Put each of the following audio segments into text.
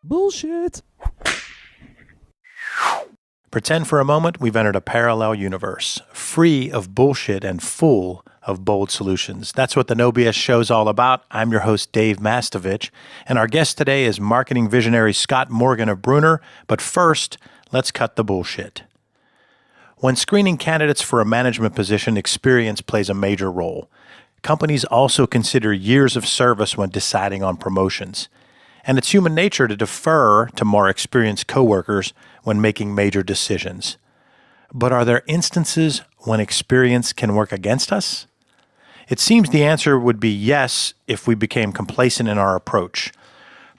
Bullshit. Pretend for a moment we've entered a parallel universe, free of bullshit and full of bold solutions. That's what the No BS show's all about. I'm your host, Dave Mastovich, and our guest today is marketing visionary Scott Morgan of Brunner. But first, let's cut the bullshit. When screening candidates for a management position, experience plays a major role. Companies also consider years of service when deciding on promotions. And it's human nature to defer to more experienced coworkers when making major decisions. But are there instances when experience can work against us? It seems the answer would be yes if we became complacent in our approach.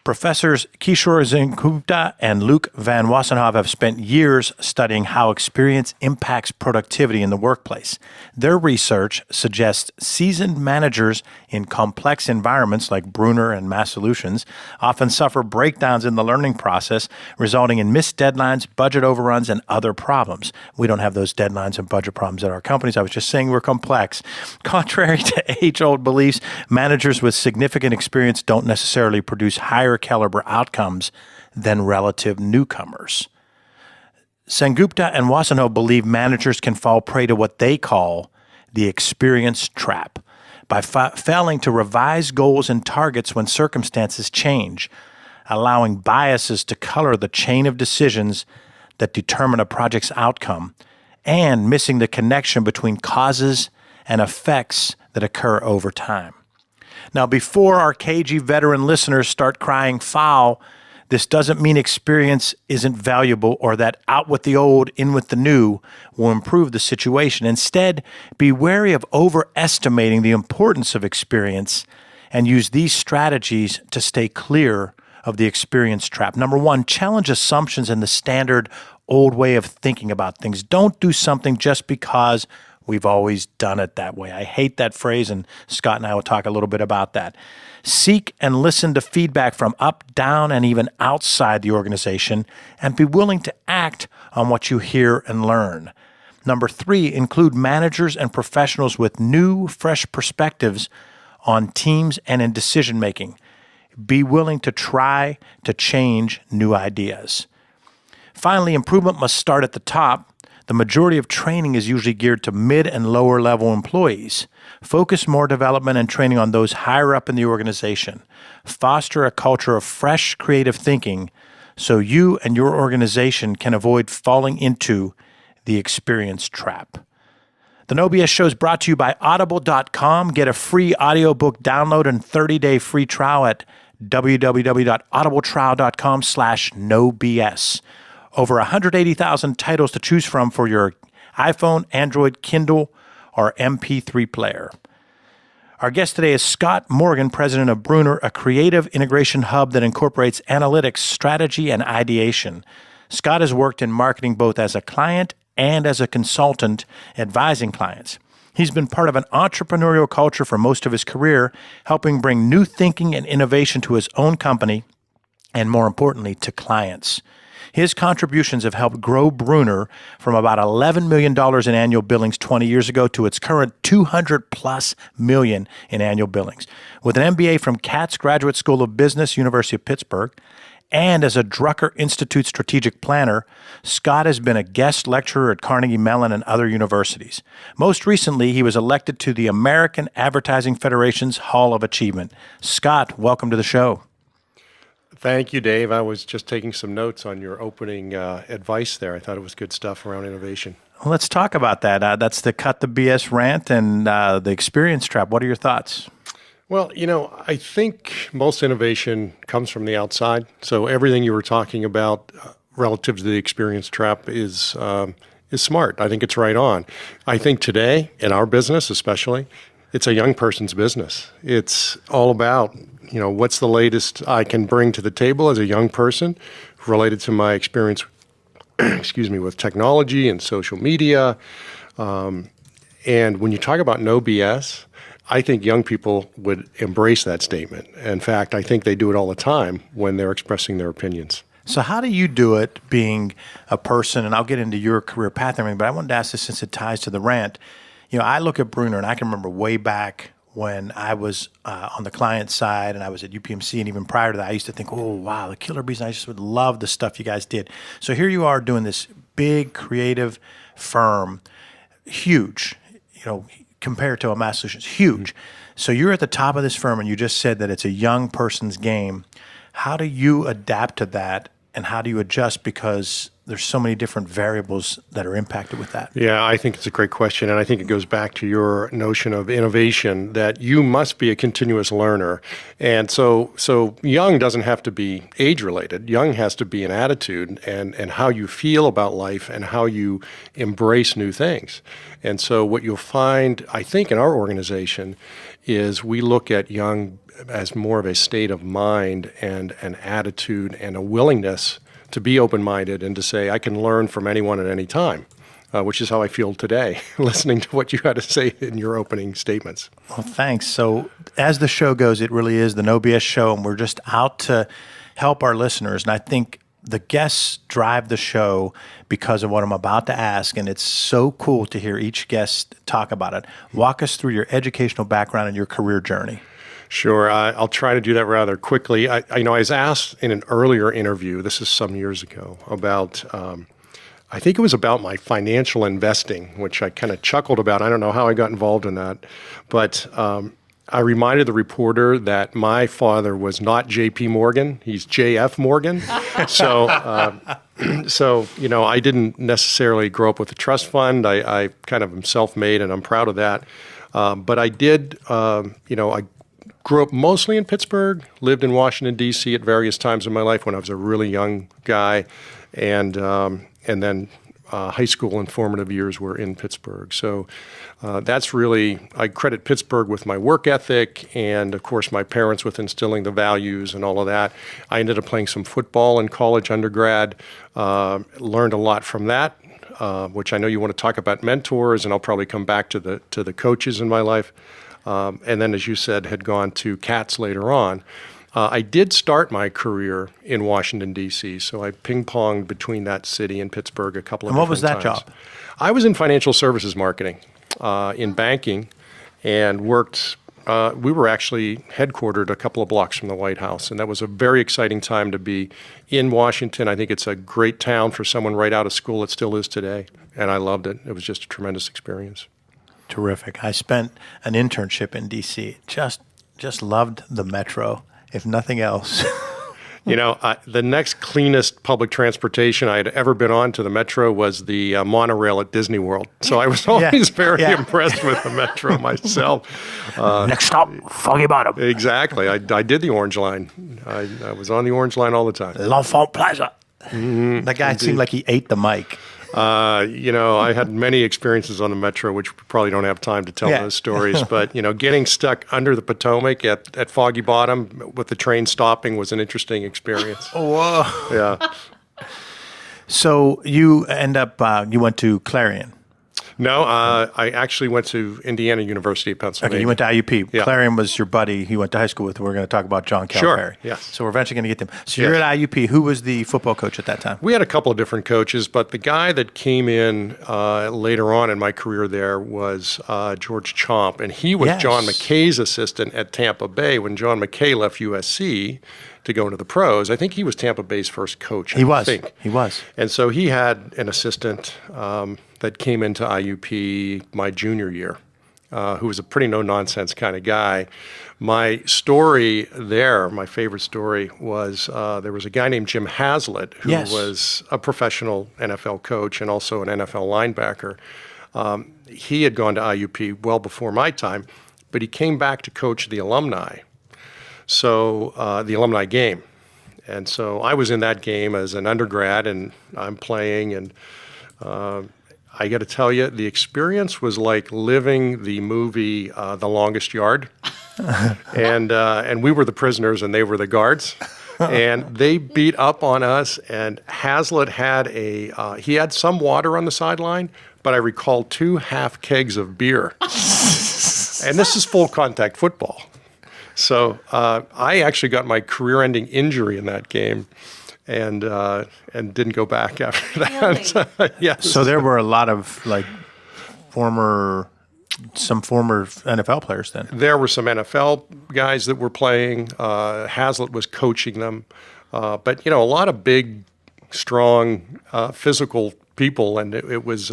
Professors Kishore Sengupta and Luc van Wassenhoff have spent years studying how experience impacts productivity in the workplace. Their research suggests seasoned managers in complex environments like Brunner and Mass Solutions often suffer breakdowns in the learning process, resulting in missed deadlines, budget overruns, and other problems. We don't have those deadlines and budget problems at our companies. I was just saying we're complex. Contrary to age-old beliefs, managers with significant experience don't necessarily produce higher caliber outcomes than relative newcomers. Sengupta and Wassenhoff believe managers can fall prey to what they call the experience trap by failing to revise goals and targets when circumstances change, allowing biases to color the chain of decisions that determine a project's outcome, and missing the connection between causes and effects that occur over time. Now, before our cagey veteran listeners start crying foul, this doesn't mean experience isn't valuable or that out with the old, in with the new will improve the situation. Instead, be wary of overestimating the importance of experience and use these strategies to stay clear of the experience trap. Number one, challenge assumptions and the standard old way of thinking about things. Don't do something just because we've always done it that way. I hate that phrase, and Scott and I will talk a little bit about that. Seek and listen to feedback from up, down, and even outside the organization, and be willing to act on what you hear and learn. Number three, include managers and professionals with new, fresh perspectives on teams and in decision-making. Be willing to try to change new ideas. Finally, improvement must start at the top. The majority of training is usually geared to mid and lower level employees. Focus more development and training on those higher up in the organization. Foster a culture of fresh, creative thinking so you and your organization can avoid falling into the experience trap. The No BS Show is brought to you by Audible.com. Get a free audiobook download and 30-day free trial at www.audibletrial.com/nobs. Over 180,000 titles to choose from for your iPhone, Android, Kindle, or MP3 player. Our guest today is Scott Morgan, president of Brunner, a creative integration hub that incorporates analytics, strategy, and ideation. Scott has worked in marketing both as a client and as a consultant advising clients. He's been part of an entrepreneurial culture for most of his career, helping bring new thinking and innovation to his own company and, more importantly, to clients. His contributions have helped grow Brunner from about $11 million in annual billings 20 years ago to its current $200+ million in annual billings. With an MBA from Katz Graduate School of Business, University of Pittsburgh, and as a Drucker Institute strategic planner, Scott has been a guest lecturer at Carnegie Mellon and other universities. Most recently, he was elected to the American Advertising Federation's Hall of Achievement. Scott, welcome to the show. Thank you, Dave. I was just taking some notes on your opening advice there. I thought it was good stuff around innovation. Well, let's talk about that. That's the Cut the BS rant and the experience trap. What are your thoughts? Well, I think most innovation comes from the outside. So everything you were talking about relative to the experience trap is smart. I think it's right on. I think today, in our business especially, it's a young person's business. It's all about, what's the latest I can bring to the table as a young person related to my experience, with technology and social media. And when you talk about no BS, I think young people would embrace that statement. In fact, I think they do it all the time when they're expressing their opinions. So how do you do it being a person, and I'll get into your career path and everything, but I wanted to ask this since it ties to the rant. I look at Brunner and I can remember way back when I was on the client side and I was at UPMC, and even prior to that, I used to think, oh, wow, the Killer Bees, I just would love the stuff you guys did. So here you are doing this big creative firm, huge, compared to a Mass Solutions, huge. So you're at the top of this firm, and you just said that it's a young person's game. How do you adapt to that, and how do you adjust, because there's so many different variables that are impacted with that? Yeah, I think it's a great question, and I think it goes back to your notion of innovation, that you must be a continuous learner. And so young doesn't have to be age-related. Young has to be an attitude and how you feel about life and how you embrace new things. And so what you'll find, I think, in our organization is we look at young as more of a state of mind and an attitude and a willingness to be open-minded and to say, I can learn from anyone at any time, which is how I feel today, listening to what you had to say in your opening statements. Well, thanks. So as the show goes, it really is the No BS show, and we're just out to help our listeners. And I think the guests drive the show because of what I'm about to ask, and it's so cool to hear each guest talk about it. Walk us through your educational background and your career journey. Sure. I'll try to do that rather quickly. I was asked in an earlier interview, this is some years ago, about, I think it was about my financial investing, which I kind of chuckled about. I don't know how I got involved in that. But I reminded the reporter that my father was not J.P. Morgan. He's J.F. Morgan. So I didn't necessarily grow up with a trust fund. I kind of am self-made, and I'm proud of that. But I did, I grew up mostly in Pittsburgh, lived in Washington, D.C. at various times in my life when I was a really young guy, and then high school and formative years were in Pittsburgh. So that's really, I credit Pittsburgh with my work ethic and, of course, my parents with instilling the values and all of that. I ended up playing some football in college, undergrad, learned a lot from that, which I know you want to talk about mentors, and I'll probably come back to the coaches in my life. And then, as you said, had gone to Cats later on. I did start my career in Washington, D.C., so I ping-ponged between that city and Pittsburgh a couple of different times. And what was that job? I was in financial services marketing, in banking, and worked, we were actually headquartered a couple of blocks from the White House, and that was a very exciting time to be in Washington. I think it's a great town for someone right out of school. It still is today, and I loved it. It was just a tremendous experience. Terrific. I spent an internship in D.C. Just loved the metro, if nothing else. The next cleanest public transportation I had ever been on to the metro was the monorail at Disney World. So I was always very impressed with the metro myself. Next stop, Foggy Bottom. Exactly. I did the Orange Line. I was on the Orange Line all the time. L'Enfant Plaza. That guy seemed like he ate the mic. I had many experiences on the metro, which we probably don't have time to tell those stories. But, getting stuck under the Potomac at Foggy Bottom with the train stopping was an interesting experience. Whoa. Yeah. So you you went to Clarion. No, I actually went to Indiana University of Pennsylvania. Okay, you went to IUP. Yeah. Clarion was your buddy he went to high school with. We're going to talk about John Calipari. Sure, yes. So we're eventually going to get them. So you're at IUP. Who was the football coach at that time? We had a couple of different coaches, but the guy that came in later on in my career there was George Chomp, and he was John McKay's assistant at Tampa Bay when John McKay left USC to go into the pros. I think he was Tampa Bay's first coach. He was. And so he had an assistant that came into IUP my junior year, who was a pretty no-nonsense kind of guy. My story there, my favorite story, was there was a guy named Jim Haslett who was a professional NFL coach and also an NFL linebacker. He had gone to IUP well before my time, but he came back to coach the alumni. So the alumni game. And so I was in that game as an undergrad, and I'm playing, and I got to tell you, the experience was like living the movie The Longest Yard. And we were the prisoners, and they were the guards. And they beat up on us, and Haslett had he had some water on the sideline, but I recall 2 half kegs of beer. And this is full contact football. So I actually got my career-ending injury in that game, and didn't go back after that. Really? So there were a lot of former some former NFL players then. There were some NFL guys that were playing. Hazlitt was coaching them. But, a lot of big, strong, physical people. And it was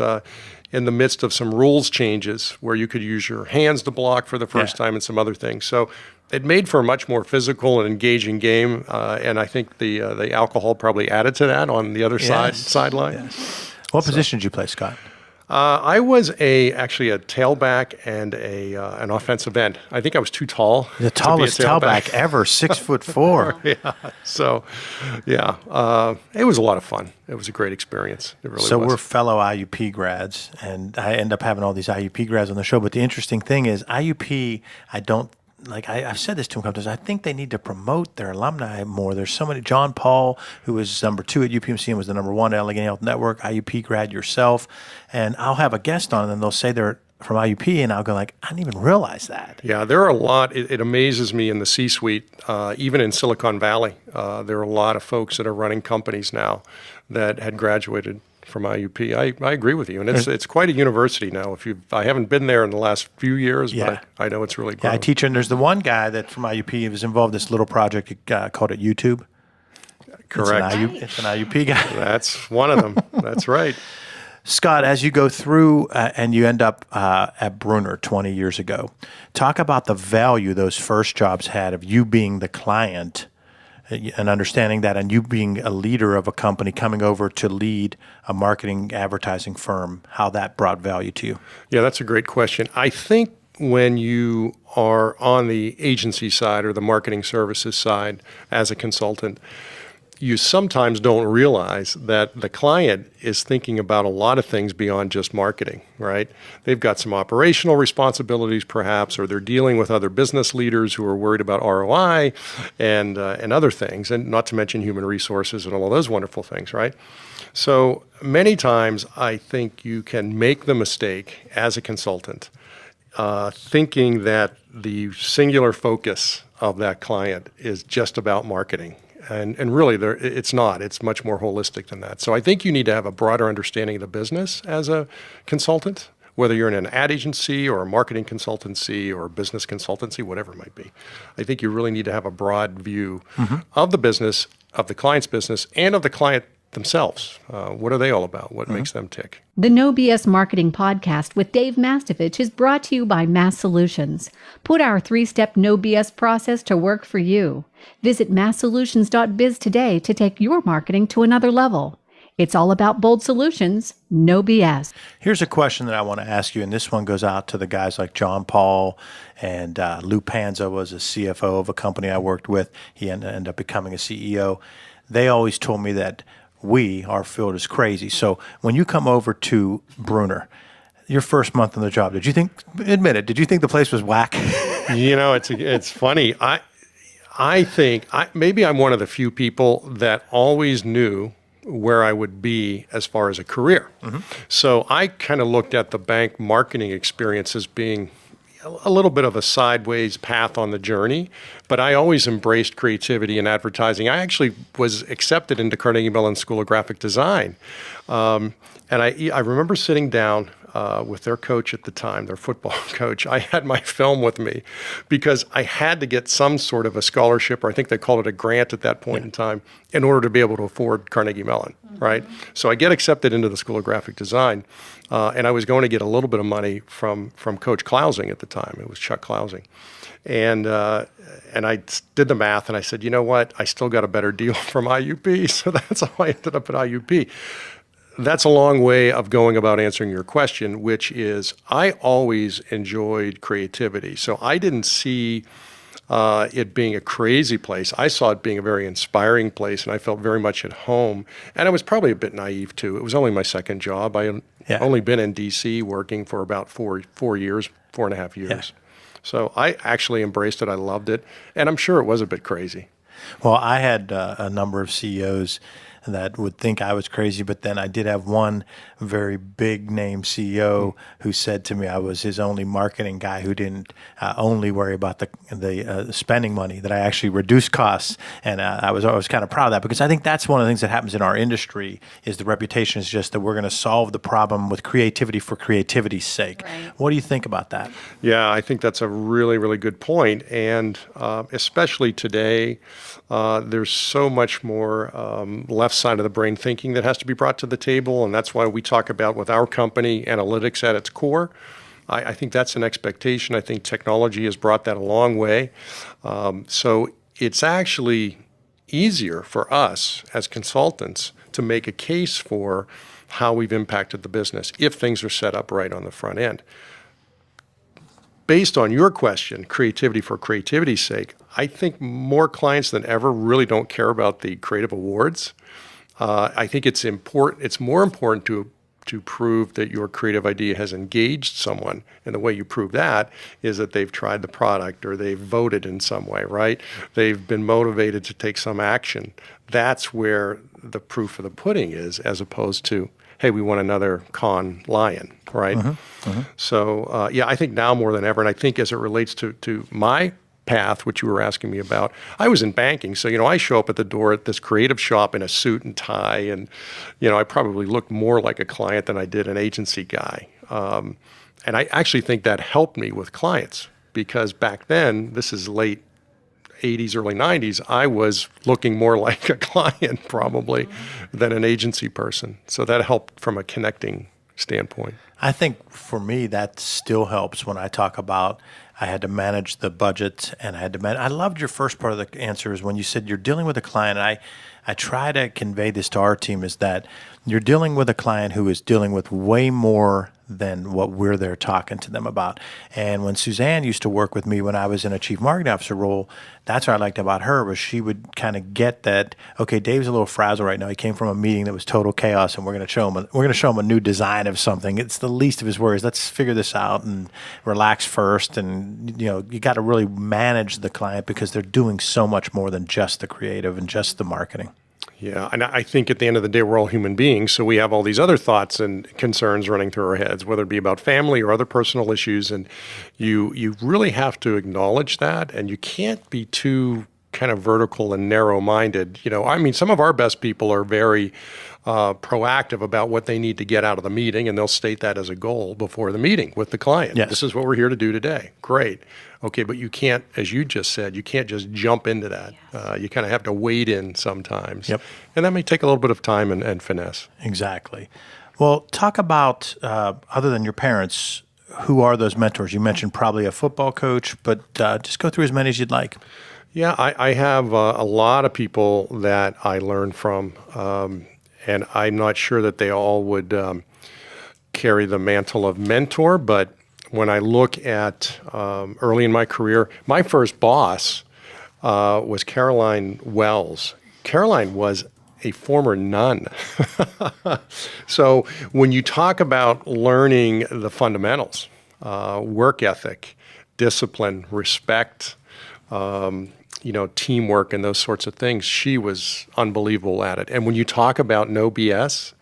in the midst of some rules changes where you could use your hands to block for the first time and some other things. So it made for a much more physical and engaging game. And I think the alcohol probably added to that on the other sideline. Yes. What position did you play, Scott? I was actually a tailback and an offensive end. I think I was too tall. The tallest tailback ever, 6'4". So, it was a lot of fun. It was a great experience. It really was. So we're fellow IUP grads, and I end up having all these IUP grads on the show. But the interesting thing is IUP, I've said this to them a couple times. I think they need to promote their alumni more. There's so many. John Paul, who was number 2 at UPMC and was the number 1 at Allegheny Health Network, IUP grad yourself. And I'll have a guest on, and they'll say they're from IUP, and I'll go like, I didn't even realize that. Yeah, there are a lot. It amazes me in the C-suite, even in Silicon Valley. There are a lot of folks that are running companies now that had graduated from IUP. I agree with you, and it's quite a university now. I haven't been there in the last few years, but I know it's really grown. Yeah, I teach, and there's the one guy that from IUP was involved in this little project called YouTube. Correct. It's an IUP guy. That's one of them. That's right. Scott, as you go through and you end up at Brunner 20 years ago, talk about the value those first jobs had of you being the client and understanding that, and you being a leader of a company coming over to lead a marketing advertising firm, how that brought value to you. Yeah, that's a great question. I think when you are on the agency side or the marketing services side as a consultant, you sometimes don't realize that the client is thinking about a lot of things beyond just marketing, right? They've got some operational responsibilities perhaps, or they're dealing with other business leaders who are worried about ROI and other things, and not to mention human resources and all of those wonderful things, right? So many times I think you can make the mistake as a consultant thinking that the singular focus of that client is just about marketing. And really, it's not. It's much more holistic than that. So I think you need to have a broader understanding of the business as a consultant, whether you're in an ad agency or a marketing consultancy or a business consultancy, whatever it might be. I think you really need to have a broad view of the business, of the client's business, and of the client themselves. What are they all about? What makes them tick? The No BS Marketing Podcast with Dave Mastovich is brought to you by Mass Solutions. Put our 3-step No BS process to work for you. Visit masssolutions.biz today to take your marketing to another level. It's all about bold solutions, no BS. Here's a question that I want to ask you, and this one goes out to the guys like John Paul and Lou Panza was a CFO of a company I worked with. He ended up becoming a CEO. They always told me that our field is crazy. So when you come over to Brunner, your first month on the job, did you think the place was whack? It's funny. I think maybe I'm one of the few people that always knew where I would be as far as a career. So I kind of looked at the bank marketing experience as being a little bit of a sideways path on the journey, but I always embraced creativity and advertising. I actually was accepted into Carnegie Mellon School of Graphic Design. And I remember sitting down with their coach at the time, their football coach. I had my film with me because I had to get some sort of a scholarship, or I think they called it a grant at that point in time, in order to be able to afford Carnegie Mellon, right? So I get accepted into the School of Graphic Design, and I was going to get a little bit of money from Coach Klausing at the time. It was Chuck Klausing. And I did the math, and I said, you know what? I still got a better deal from IUP, so that's how I ended up at IUP. That's a long way of going about answering your question, which is I always enjoyed creativity. So I didn't see it being a crazy place. I saw it being a very inspiring place, and I felt very much at home. And I was probably a bit naive, too. It was only my second job. I had only been in D.C. working for about 4.5 years. Yeah. So I actually embraced it. I loved it. And I'm sure it was a bit crazy. Well, I had a number of CEOs that would think I was crazy. But then I did have one very big name CEO who said to me I was his only marketing guy who didn't only worry about the spending money, that I actually reduced costs. And I was always kind of proud of that, because I think that's one of the things that happens in our industry is the reputation is just that we're going to solve the problem with creativity for creativity's sake. Right. What do you think about that? Yeah, I think that's a really, really good point. And especially today, there's so much more left side of the brain thinking that has to be brought to the table. And that's why we talk about, with our company, analytics at its core. I think that's an expectation. I think technology has brought that a long way. So it's actually easier for us as consultants to make a case for how we've impacted the business if things are set up right on the front end. Based on your question, creativity for creativity's sake, I think more clients than ever really don't care about the creative awards. I think it's important. It's more important to prove that your creative idea has engaged someone. And the way you prove that is that they've tried the product or they've voted in some way, right? They've been motivated to take some action. That's where the proof of the pudding is, as opposed to, hey, we want another Cannes Lion, right? So, yeah, I think now more than ever, and I think as it relates to my path, which you were asking me about, I was in banking. So, I show up at the door at this creative shop in a suit and tie, and, I probably looked more like a client than I did an agency guy. And I actually think that helped me with clients, because back then, this is late 80s, early 90s, I was looking more like a client probably than an agency person. So that helped from a connecting standpoint. I think for me, that still helps when I talk about I had to manage the budget and I had to manage. I loved your first part of the answer is when you said you're dealing with a client. And I try to convey this to our team is that you're dealing with a client who is dealing with way more than what we're there talking to them about. And when Suzanne used to work with me when I was in a chief marketing officer role, that's what I liked about her was she would kind of get that, okay, Dave's a little frazzled right now. He came from a meeting that was total chaos, and we're going to show him a new design of something. It's the least of his worries. Let's figure this out and relax first. And you got to really manage the client because they're doing so much more than just the creative and just the marketing. Yeah, and I think at the end of the day, we're all human beings, so we have all these other thoughts and concerns running through our heads, whether it be about family or other personal issues, and you really have to acknowledge that, and you can't be too kind of vertical and narrow-minded. Some of our best people are very proactive about what they need to get out of the meeting, and they'll state that as a goal before the meeting with the client. Yes. This is what we're here to do today. Great. Okay, but you can't, as you just said, you can't just jump into that. Yes. You kind of have to wade in sometimes. Yep. And that may take a little bit of time and finesse. Exactly. Well, talk about, other than your parents, who are those mentors? You mentioned probably a football coach, but just go through as many as you'd like. Yeah, I have a lot of people that I learn from, and I'm not sure that they all would carry the mantle of mentor, but when I look at early in my career, my first boss was Caroline Wells. Caroline was a former nun. So when you talk about learning the fundamentals, work ethic, discipline, respect, teamwork and those sorts of things, she was unbelievable at it. And when you talk about no BS,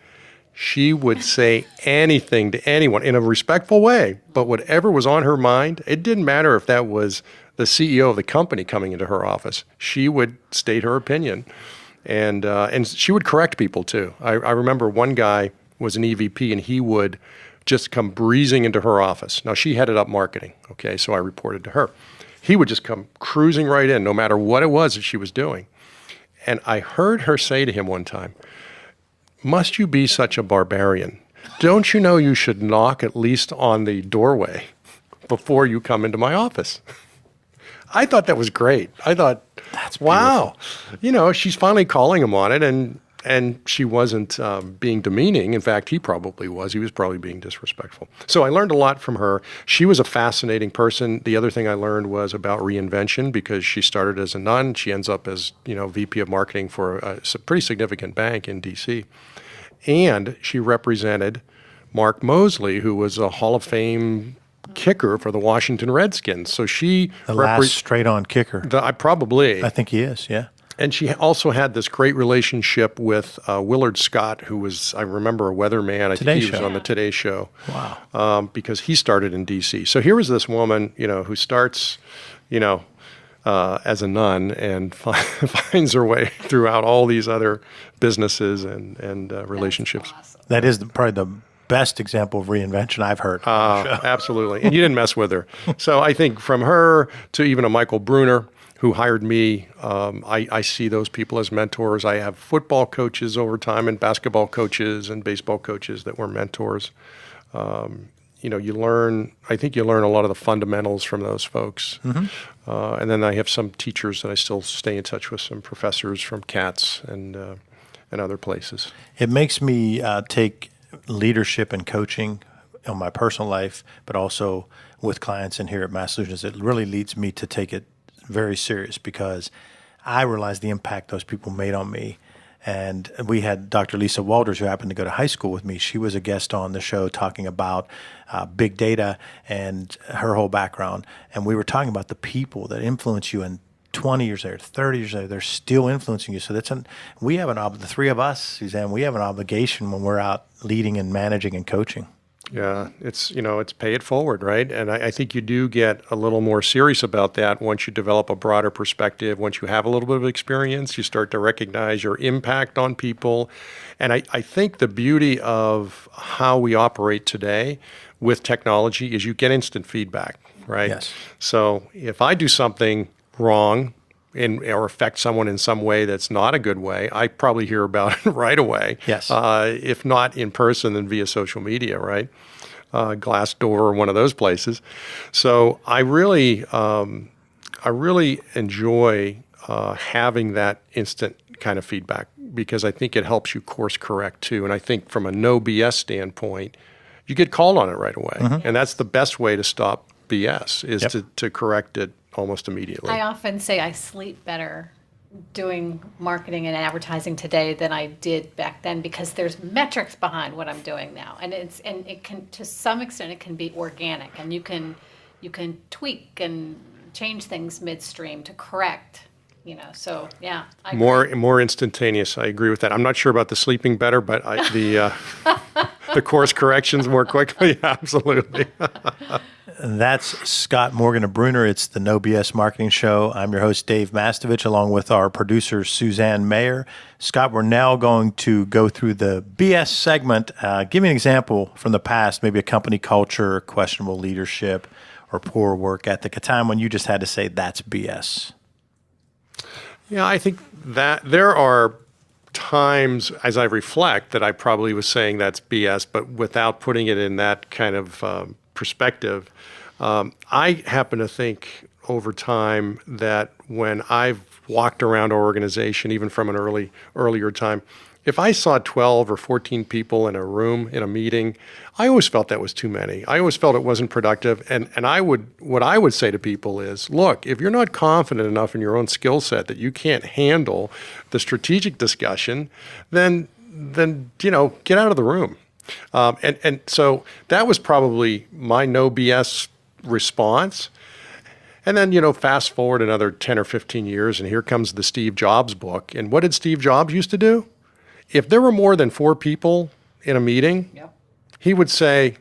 she would say anything to anyone in a respectful way, but whatever was on her mind, it didn't matter if that was the CEO of the company coming into her office. She would state her opinion, and she would correct people too. I remember one guy was an EVP, and he would just come breezing into her office. Now, she headed up marketing, okay, so I reported to her. He would just come cruising right in, no matter what it was that she was doing. And I heard her say to him one time, "Must you be such a barbarian? Don't you know you should knock at least on the doorway before you come into my office?" I thought that was great. I thought, that's wow. She's finally calling him on it, and she wasn't being demeaning. In fact, he probably was. He was probably being disrespectful. So I learned a lot from her. She was a fascinating person. The other thing I learned was about reinvention, because she started as a nun. She ends up as VP of marketing for a pretty significant bank in D.C. And she represented Mark Mosley, who was a Hall of Fame kicker for the Washington Redskins. So she last straight-on kicker. Probably. I think he is, yeah. And she also had this great relationship with Willard Scott, who was, I remember, a weatherman. I think he was on the Today Show. Wow. Because he started in D.C. So here was this woman, who starts, as a nun and finds her way throughout all these other businesses and relationships. Awesome. That is probably the best example of reinvention I've heard. Absolutely. And you didn't mess with her. So I think from her to even a Michael Bruner, who hired me, I see those people as mentors. I have football coaches over time and basketball coaches and baseball coaches that were mentors. You learn a lot of the fundamentals from those folks. Mm-hmm. And then I have some teachers that I still stay in touch with, some professors from CATS and other places. It makes me take leadership and coaching in my personal life, but also with clients and here at Mass Solutions. It really leads me to take it very serious because I realize the impact those people made on me. And we had Dr. Lisa Walters, who happened to go to high school with me. She was a guest on the show talking about big data and her whole background. And we were talking about the people that influence you, and 20 years later, 30 years later, they're still influencing you. So we have the three of us, Suzanne, we have an obligation when we're out leading and managing and coaching. Yeah, it's pay it forward, right? And I think you do get a little more serious about that once you develop a broader perspective. Once you have a little bit of experience, you start to recognize your impact on people. And I think the beauty of how we operate today with technology is you get instant feedback, right? Yes. So if I do something wrong or affect someone in some way that's not a good way, I probably hear about it right away. Yes. If not in person, then via social media, right? Glassdoor or one of those places. So I really enjoy having that instant kind of feedback because I think it helps you course correct too. And I think from a no BS standpoint, you get called on it right away. Mm-hmm. And that's the best way to stop BS is to correct it almost immediately. I often say I sleep better doing marketing and advertising today than I did back then because there's metrics behind what I'm doing now, and it can, to some extent, it can be organic, and you can tweak and change things midstream to correct. So yeah, more instantaneous. I agree with that. I'm not sure about the sleeping better, but the course corrections more quickly. Absolutely. That's Scott Morgan of Bruner. It's the No BS Marketing Show. I'm your host, Dave Mastovich, along with our producer, Suzanne Mayer. Scott, we're now going to go through the BS segment. Give me an example from the past, maybe a company culture, questionable leadership, or poor work ethic, a time when you just had to say, that's BS. Yeah, I think that there are times as I reflect that I probably was saying that's BS, but without putting it in that kind of perspective. I happen to think over time that when I've walked around our organization, even from an earlier time, if I saw 12 or 14 people in a room, in a meeting, I always felt that was too many. I always felt it wasn't productive. And what I would say to people is, look, if you're not confident enough in your own skill set that you can't handle the strategic discussion, then get out of the room. And so that was probably my no BS response. And then, fast forward another 10 or 15 years, and here comes the Steve Jobs book. And what did Steve Jobs used to do? If there were more than 4 people in a meeting, he would say,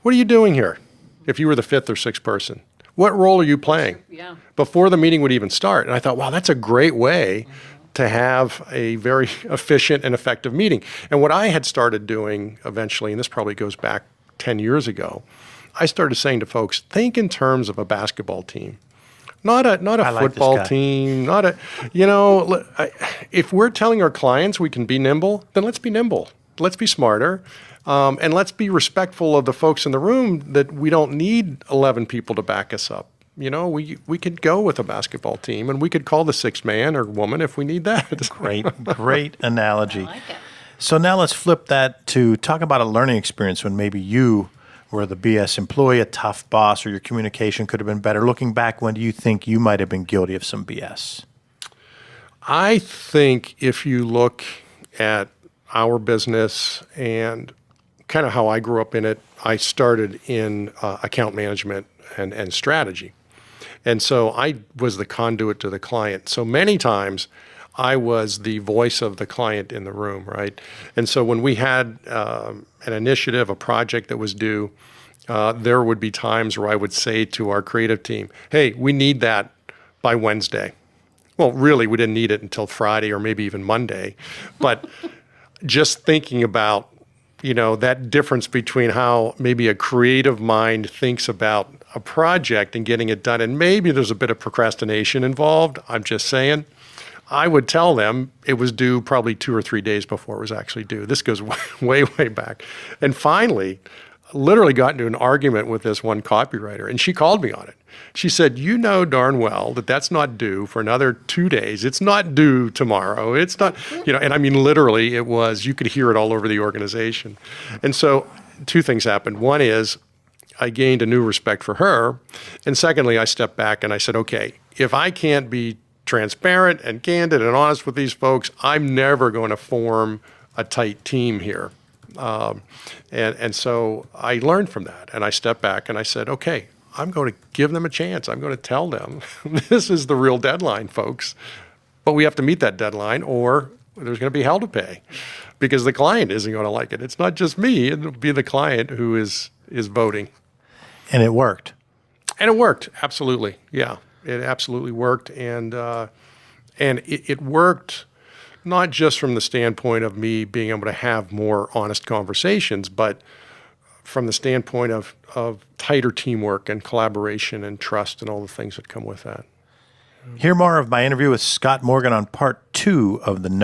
what are you doing here? If you were the 5th or 6th person, what role are you playing? Yeah. Before the meeting would even start. And I thought, wow, that's a great way to have a very efficient and effective meeting. And what I had started doing eventually, and this probably goes back 10 years ago, I started saying to folks, think in terms of a basketball team. Not a football team, if we're telling our clients we can be nimble, then let's be nimble. Let's be smarter. And let's be respectful of the folks in the room that we don't need 11 people to back us up. We could go with a basketball team and we could call the 6th man or woman if we need that. Great analogy. I like it. So now let's flip that to talk about a learning experience when maybe you were the BS employee, a tough boss, or your communication could have been better. Looking back, when do you think you might have been guilty of some BS? I think if you look at our business and kind of how I grew up in it, I started in account management and strategy. And so I was the conduit to the client. So many times I was the voice of the client in the room, right? And so when we had an initiative, a project that was due, there would be times where I would say to our creative team, hey, we need that by Wednesday. Well, really, we didn't need it until Friday or maybe even Monday. But just thinking about, that difference between how maybe a creative mind thinks about a project and getting it done, and maybe there's a bit of procrastination involved, I'm just saying, I would tell them it was due probably 2 or 3 days before it was actually due. This goes way, way back. And finally, literally got into an argument with this one copywriter, and she called me on it. She said, you know darn well that that's not due for another 2 days. It's not due tomorrow. It's not, and I mean, literally it was, you could hear it all over the organization. And so 2 things happened. One is I gained a new respect for her. And secondly, I stepped back and I said, okay, if I can't be transparent and candid and honest with these folks, I'm never going to form a tight team here. And so I learned from that, and I stepped back and I said, okay, I'm going to give them a chance. I'm going to tell them this is the real deadline, folks, but we have to meet that deadline or there's going to be hell to pay because the client isn't going to like it. It's not just me. It'll be the client who is voting. And it worked. And it worked. Absolutely. Yeah, it absolutely worked. And it worked not just from the standpoint of me being able to have more honest conversations, but from the standpoint of tighter teamwork and collaboration and trust and all the things that come with that. Hear more of my interview with Scott Morgan on part 2 of the